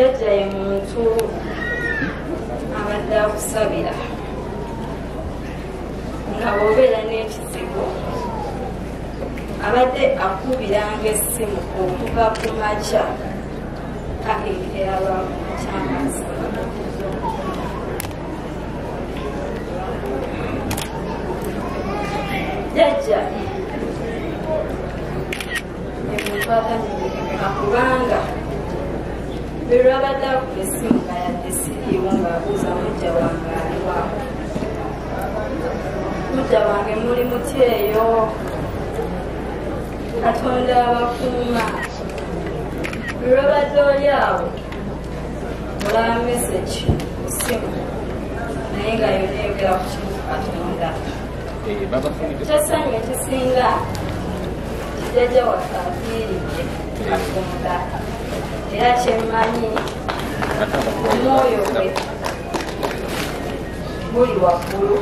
Jjajjaawe muntu abadde akusabira nga bw'obeera n'ekizibu abadde akubiranga essimu okuva ku makya akekera lwakyamasa. Jjajja emuntu atanyirika kubanga bwe lwabadde akuba essimu nga yadde siriiwo ng'abuuza mujja wange aliwawo. Mujja wange muli mutya eyo? Katonda abakuuma. Bwe lwabadde oli awo olaba mesagi ku ssimu naye nga yonna eyogera ku kimu Katonda. Kyasanyu ekisinga kijjajja waffe afiiridde Katonda era kyemmanyi omwoyo gwe buli waggulu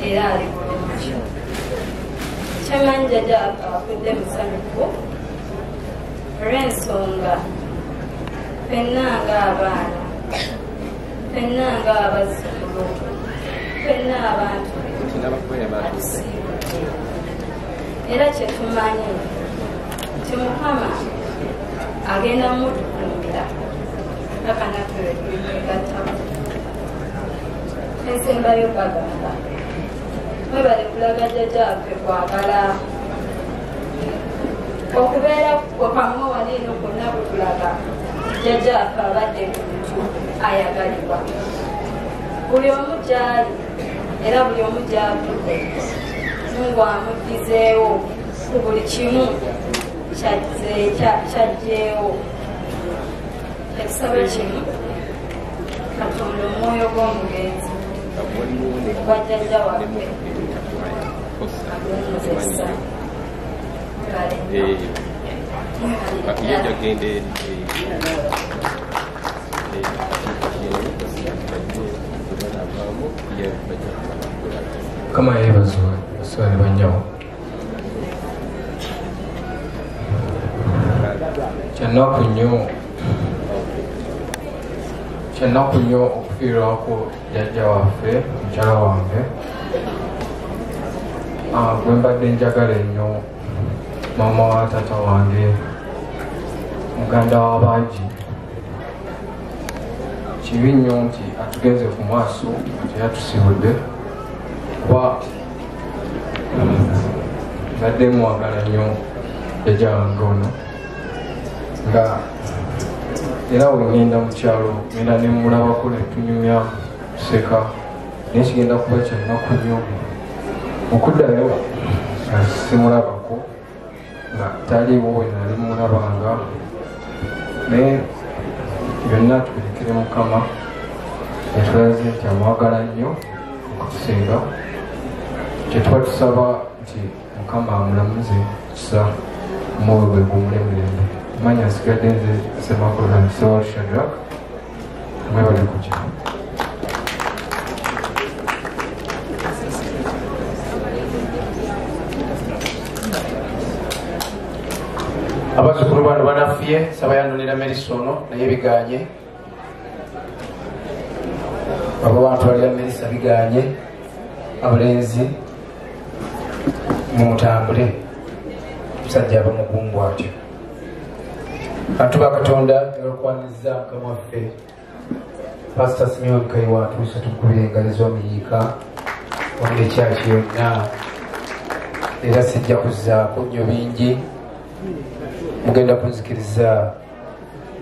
era ali bulungi. Kyemmanyi jjajja afudde musanyufu olw'ensonga ffenna ng'abaana, ffenna ng'abazzukulu, ffenna abantu atusiibudde era kyetumanyi nti Mukama agenda mutukuumira paka naffe lwe tulimwegattako. Ensembayo bagamba mwebale kulaga jjajjaffe kwagala okubeera kwammwe wano eno kwonna bwe tulaga jjajjaffe abadde muntu ayagalibwa. Buli omu gy'ali era buli omu gy'avudde Mungu amuddizeewo ku buli kimu kyajjeewo. Ekisabo kimu Katonda omwoyo gw'omugenzi gwa jjajja waffe agumuzesa kama yeebazibwa basibali bannyawo. Kyannaku nnyo okufiirwako jjajja waffe mukyala wange gwe mbadde njagala ennyo, maama wa taata wange, muganda w'abangi. Kibi nnyo nti atugenze ku maaso nti yatusibudde kuba mbadde mwagala nnyo jjajja wange ono nga era we ngenda mu kyalo ngenda ne mulabako ne tunyumya tuseka, naye kigenda kuba kyannaku nnyo okuddayo nga simulabako nga taliiwo we nali mulabanga, naye byonna tubirekere Mukama. Etulaze nti amwagala nnyo okutusinga, kyetuba tusaba nti Mukama amulamuze kisa omwoyo gwe gumulemirembe. Manya nsigadde nze Ssemakulu na Sewal Shadrack, mwebale kujja. Abazzukulu bano banafuye saba yandonera Merisi ono naye biganye. Abo bantu balira Merisi biganye, abalenzi mutambule, musajja abamugungu atyo. Bantu ba Katonda ebakwaniza Mukama waffe Pastor Simeon Kaiwa atuuse tukubira engali z'omuyiika wabula ekyaki yonna, era sijja kuzzaako nnyo bingi. Mugenda kunzikiriza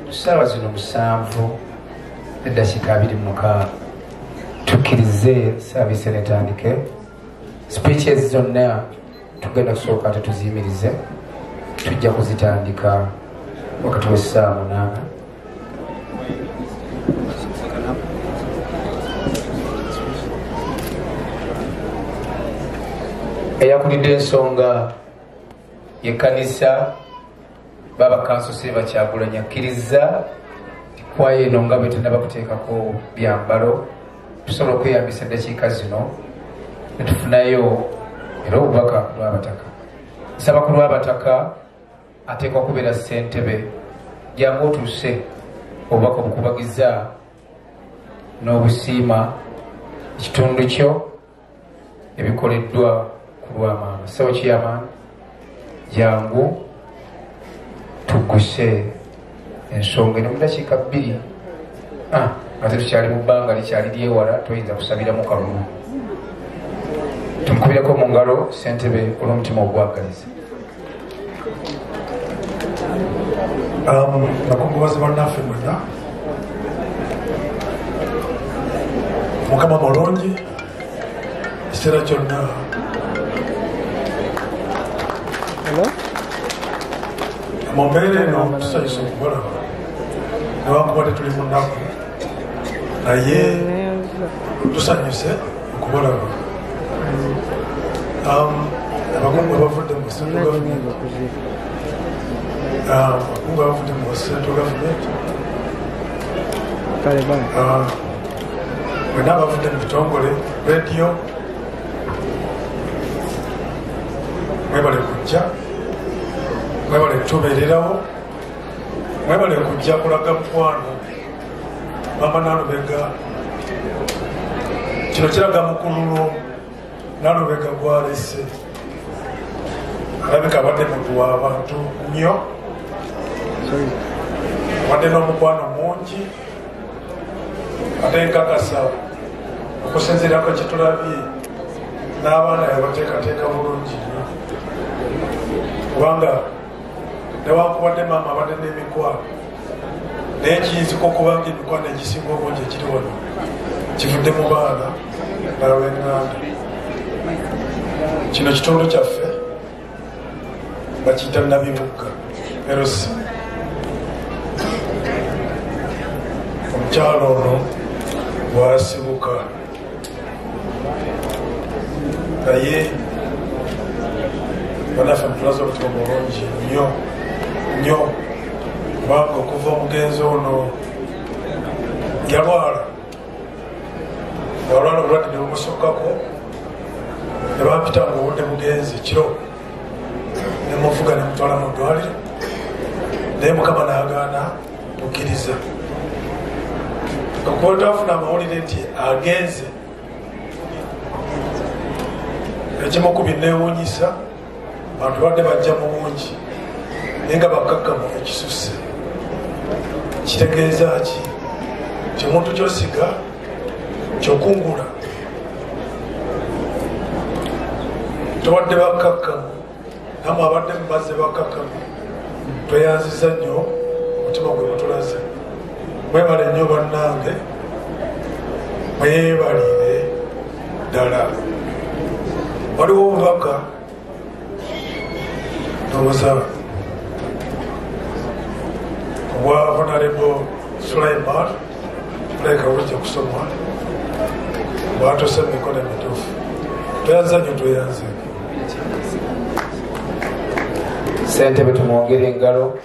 tusaawa zino 7:26 tukkirize saaviisi netandike. Speeches zonna tugenda kusooka ate tuziyimirize, tujja kuzitandika wakati w'essaawa 8. Eyakulidde ensonga y'ekkanisa baba kansose bakyagulanya akkiriza kwaya eno nga bwe tennaba kuteekako byambalo tusobola okweyambisa eddakiika zino ne tufunayo era obubaka ku lw'abataka. Nsaba ku lw'abataka ateekwa kubeera ssentebe jangu otuuse obubaka obukubagiza n'obusiima ekitundu kyo ebikoleddwa ku lw'amaama. Ssebo kiyamaani jangu tugguse ensonga eno mu dakiika 2 ate tukyali mu bbanga likyali lyewala toyinza kusabiramu kalulu. Tumukubirako mu ngalo ssentebe olw'omutima ogwagaliza. Nakungubaza bannaffe mwenna, Mukama mulungi ekiseera kyonna. Mu mbeera eno tusanyusa okubalaba newankubadde tuli mu nnaku, naye tusanyuse okubalaba. Abakungu abavudde mu central government, abakungu abavudde mu central government, mwenna abavudde mu bitongole radio, mwebale kujja, mwebale kutubeererawo, mwebale kujja kulaga mukwano mama Nalubega. Kino kiraga mukululo Nalubega gwalese, alabika abadde muntu w'abantu nnyo, abadde n'omukwano mungi, ate nkakasa okusinziirako kitulabye n'abaana yabateekateeka bulungi nnyo, kubanga newankubadde maama abadde n'emikwano naye kiyinzika okubanga emikwano egisinga obungi ekiri wano kivudde mu baana n'ab'enganda. Kino kitundu kyaffe bakiyita Nabibugga Erosi. Omukyalo ono bwasibuka, naye banaffe mutulaza omutima mulungi nnyo nnyo, kubanga okuva omugenzi ono yalwala obulwadde ne bumusukkako, ne bampitanga obudde mugenzi kiro ne muvuga ne mutwala mu ddwaliro, naye Mukama n'agaana bukkiriza. Okuba twafuna amawulire nti agenze, ekimu ku binneewuunyisa, abantu badde bajja mu bungi naye nga bakkakkamu ekisusse. Kitegeeza ki? Kyomuntu kyosiga kyokungula, tobadde bakkakkamu, namwe abadde mubazze bakkakkamu. Tweyanziza nnyo omutima gwe mutulaze. Mwebale nnyo bannange, mwebalire ddala. Waliwo obubaka ndowooza obwa Honorable Sulaiman bulabika bujja kusomwa, bwatose mu mikono emituufu. Tweyanza nnyo, tweyanze. Ssentebe tumwongere engalo.